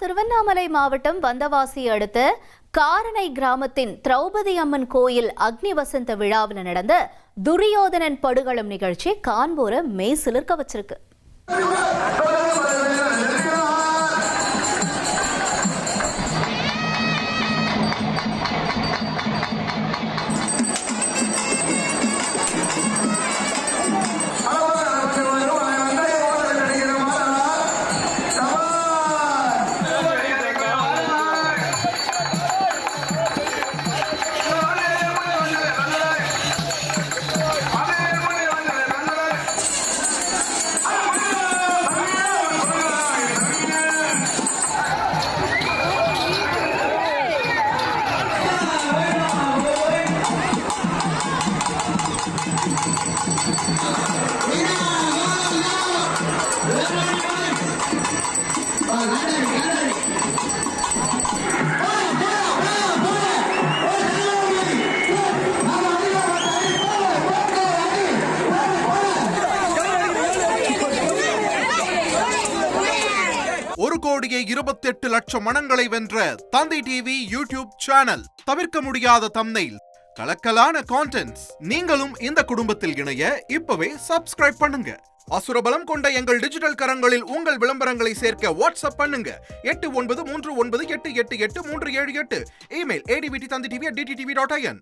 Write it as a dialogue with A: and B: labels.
A: திருவண்ணாமலை மாவட்டம் வந்தவாசி அடுத்த காரணை கிராமத்தின் திரௌபதி அம்மன் கோயில் அக்னி வசந்த விழாவில் நடந்த துரியோதனன் படுகளம் நிகழ்ச்சி காண்போரை மெய் சிலிர்க்க வச்சிருக்கு.
B: ஒரு கோடியே 28 லட்சம் மனங்களை வென்ற தந்தி டிவி யூடியூப் சேனல். தவிர்க்க முடியாத தம்ப்நெயில், கலக்கலான கான்டென்ட்ஸ். நீங்களும் இந்த குடும்பத்தில் இணைய இப்பவே சப்ஸ்கிரைப் பண்ணுங்க. அசுரபலம் கொண்ட எங்கள் டிஜிட்டல் கரங்களில் உங்கள் விளம்பரங்களை சேர்க்க வாட்ஸ்அப் பண்ணுங்க. 8939888838. Email advtthanditv@dttv.in.